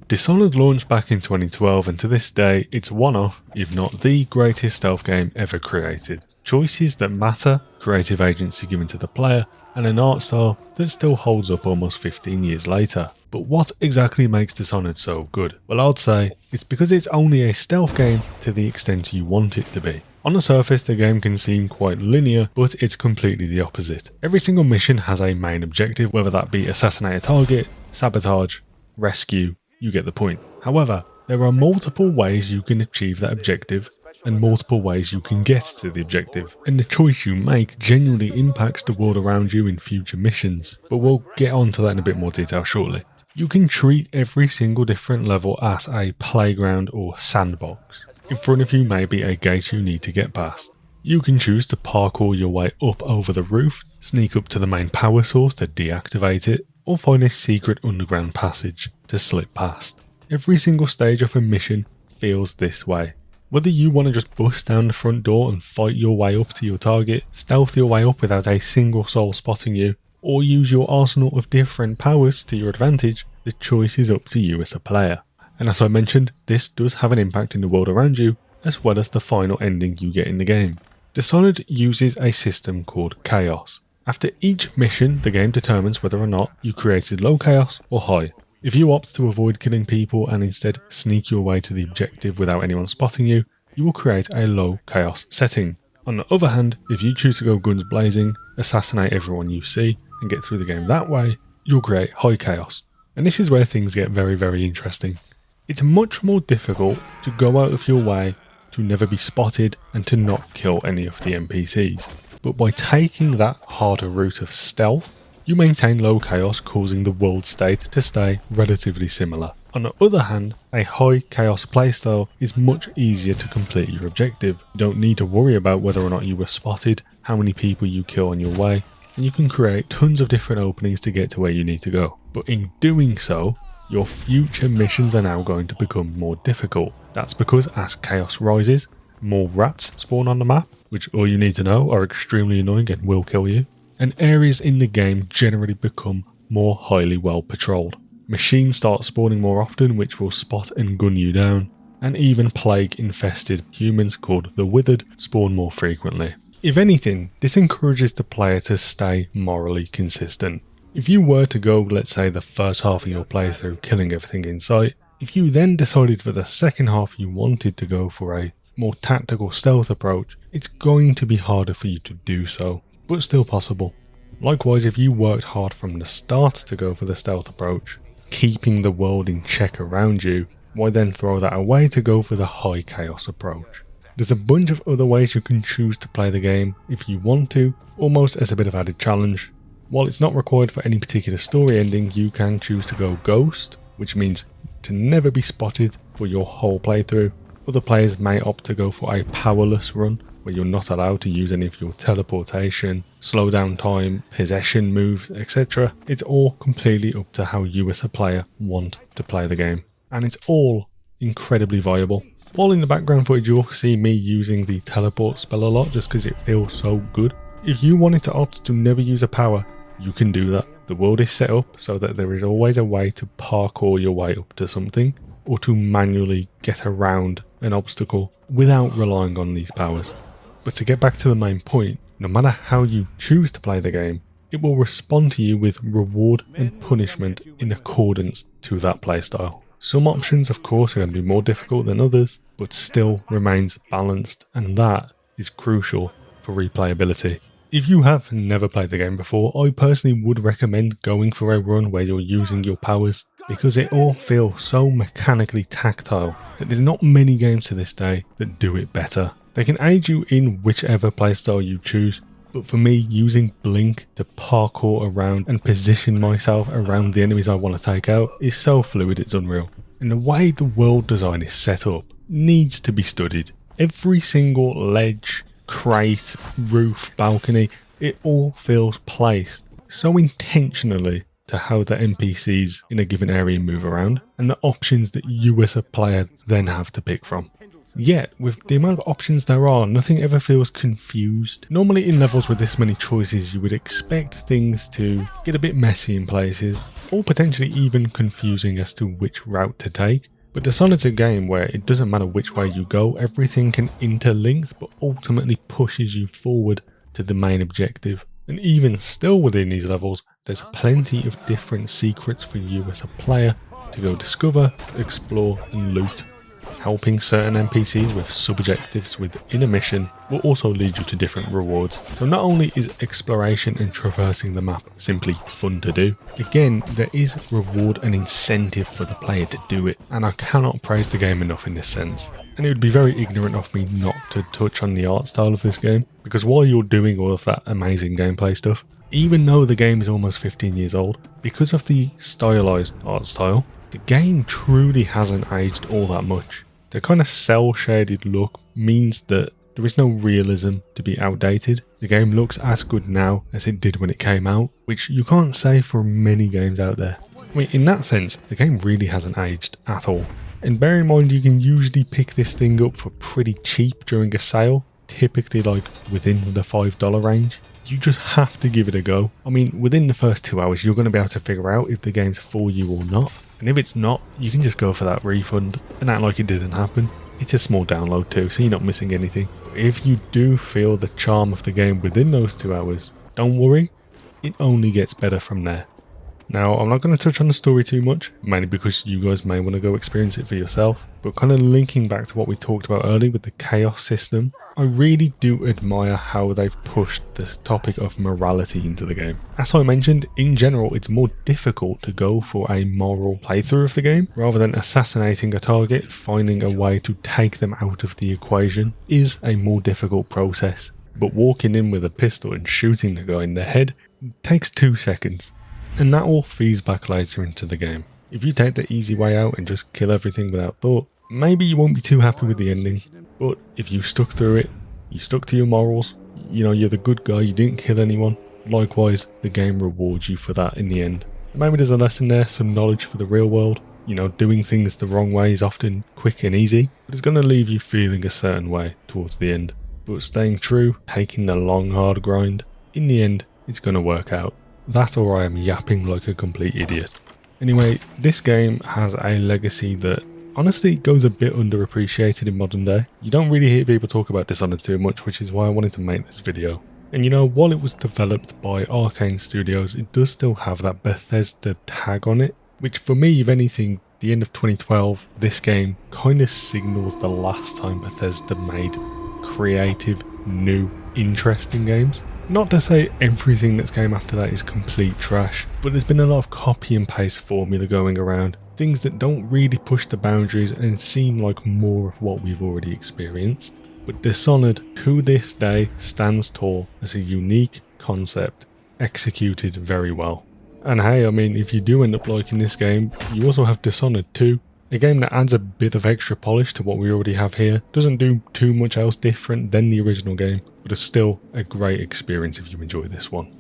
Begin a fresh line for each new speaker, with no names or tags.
Dishonored launched back in 2012 and to this day it's one of, if not the greatest stealth game ever created. Choices that matter, creative agency given to the player, and an art style that still holds up almost 15 years later. But what exactly makes Dishonored so good? Well, I'd say it's because it's only a stealth game to the extent you want it to be. On the surface, the game can seem quite linear, but it's completely the opposite. Every single mission has a main objective, whether that be assassinate a target, sabotage, rescue, you get the point. However, there are multiple ways you can achieve that objective and multiple ways you can get to the objective, and the choice you make genuinely impacts the world around you in future missions, but we'll get on to that in a bit more detail shortly. You can treat every single different level as a playground or sandbox. In front of you may be a gate you need to get past. You can choose to parkour your way up over the roof, sneak up to the main power source to deactivate it, or find a secret underground passage to slip past. Every single stage of a mission feels this way. Whether you want to just bust down the front door and fight your way up to your target, stealth your way up without a single soul spotting you, or use your arsenal of different powers to your advantage, the choice is up to you as a player. And as I mentioned, this does have an impact in the world around you, as well as the final ending you get in the game. Dishonored uses a system called Chaos. After each mission, the game determines whether or not you created low chaos or high. If you opt to avoid killing people and instead sneak your way to the objective without anyone spotting you, you will create a low chaos setting. On the other hand, if you choose to go guns blazing, assassinate everyone you see, and get through the game that way, you'll create high chaos. And this is where things get very, very interesting. It's much more difficult to go out of your way to never be spotted and to not kill any of the NPCs. But by taking that harder route of stealth, you maintain low chaos, causing the world state to stay relatively similar. On the other hand, a high chaos playstyle is much easier to complete your objective. You don't need to worry about whether or not you were spotted, how many people you kill on your way, and you can create tons of different openings to get to where you need to go. But in doing so, your future missions are now going to become more difficult. That's because as chaos rises, more rats spawn on the map, which all you need to know are extremely annoying and will kill you. And areas in the game generally become more highly well patrolled. Machines start spawning more often, which will spot and gun you down, and even plague-infested humans called the Withered spawn more frequently. If anything, this encourages the player to stay morally consistent. If you were to go, let's say, the first half of your playthrough killing everything in sight, if you then decided for the second half you wanted to go for a more tactical stealth approach, it's going to be harder for you to do so, but still possible. Likewise, if you worked hard from the start to go for the stealth approach, keeping the world in check around you, why then throw that away to go for the high chaos approach? There's a bunch of other ways you can choose to play the game if you want to, almost as a bit of added challenge. While it's not required for any particular story ending, you can choose to go ghost, which means to never be spotted for your whole playthrough. Other players may opt to go for a powerless run, where you're not allowed to use any of your teleportation, slow down time, possession moves, etc. It's all completely up to how you as a player want to play the game. And it's all incredibly viable. While in the background footage you'll see me using the teleport spell a lot just because it feels so good. If you wanted to opt to never use a power, you can do that. The world is set up so that there is always a way to parkour your way up to something, or to manually get around an obstacle without relying on these powers. But to get back to the main point, no matter how you choose to play the game, it will respond to you with reward and punishment in accordance to that playstyle. Some options of course are going to be more difficult than others, but still remains balanced, and that is crucial for replayability. If you have never played the game before, I personally would recommend going for a run where you're using your powers, because it all feels so mechanically tactile that there's not many games to this day that do it better. They can aid you in whichever playstyle you choose, but for me, using Blink to parkour around and position myself around the enemies I want to take out is so fluid it's unreal. And the way the world design is set up needs to be studied. Every single ledge, crate, roof, balcony, it all feels placed so intentionally to how the NPCs in a given area move around, and the options that you as a player then have to pick from. Yet, with the amount of options there are, nothing ever feels confused. Normally in levels with this many choices, you would expect things to get a bit messy in places, or potentially even confusing as to which route to take. But Dishonored's a game where it doesn't matter which way you go, everything can interlink but ultimately pushes you forward to the main objective. And even still within these levels, there's plenty of different secrets for you as a player to go discover, explore and loot. Helping certain NPCs with subjectives within a mission will also lead you to different rewards. So not only is exploration and traversing the map simply fun to do, again there is reward and incentive for the player to do it, and I cannot praise the game enough in this sense. And it would be very ignorant of me not to touch on the art style of this game, because while you're doing all of that amazing gameplay stuff, even though the game is almost 15 years old, because of the stylized art style, the game truly hasn't aged all that much. The kind of cel-shaded look means that there is no realism to be outdated. The game looks as good now as it did when it came out, which you can't say for many games out there. I mean, in that sense, the game really hasn't aged at all. And bear in mind, you can usually pick this thing up for pretty cheap during a sale, typically like within the $5 range. You just have to give it a go. I mean, within the first 2 hours, you're going to be able to figure out if the game's for you or not. And if it's not, you can just go for that refund and act like it didn't happen. It's a small download too, so you're not missing anything. But if you do feel the charm of the game within those 2 hours, don't worry, it only gets better from there. Now, I'm not going to touch on the story too much, mainly because you guys may want to go experience it for yourself, but kind of linking back to what we talked about earlier with the chaos system, I really do admire how they've pushed this topic of morality into the game. As I mentioned, in general, it's more difficult to go for a moral playthrough of the game, rather than assassinating a target. Finding a way to take them out of the equation is a more difficult process, but walking in with a pistol and shooting the guy in the head takes 2 seconds. And that all feeds back later into the game. If you take the easy way out and just kill everything without thought, maybe you won't be too happy with the ending. But if you stuck through it, you stuck to your morals, you know, you're the good guy, you didn't kill anyone, likewise, the game rewards you for that in the end. Maybe there's a lesson there, some knowledge for the real world. You know, doing things the wrong way is often quick and easy, but it's going to leave you feeling a certain way towards the end. But staying true, taking the long hard grind, in the end, it's going to work out. That or I am yapping like a complete idiot. Anyway, this game has a legacy that honestly goes a bit underappreciated in modern day. You don't really hear people talk about Dishonored too much, which is why I wanted to make this video. And you know, while it was developed by Arcane Studios, it does still have that Bethesda tag on it, which for me, if anything, the end of 2012, this game kind of signals the last time Bethesda made creative, new, interesting games. Not to say everything that's came after that is complete trash, but there's been a lot of copy and paste formula going around, things that don't really push the boundaries and seem like more of what we've already experienced. But Dishonored to this day stands tall as a unique concept, executed very well. And hey, I mean, if you do end up liking this game, you also have Dishonored 2, a game that adds a bit of extra polish to what we already have here, doesn't do too much else different than the original game, but is still a great experience if you enjoy this one.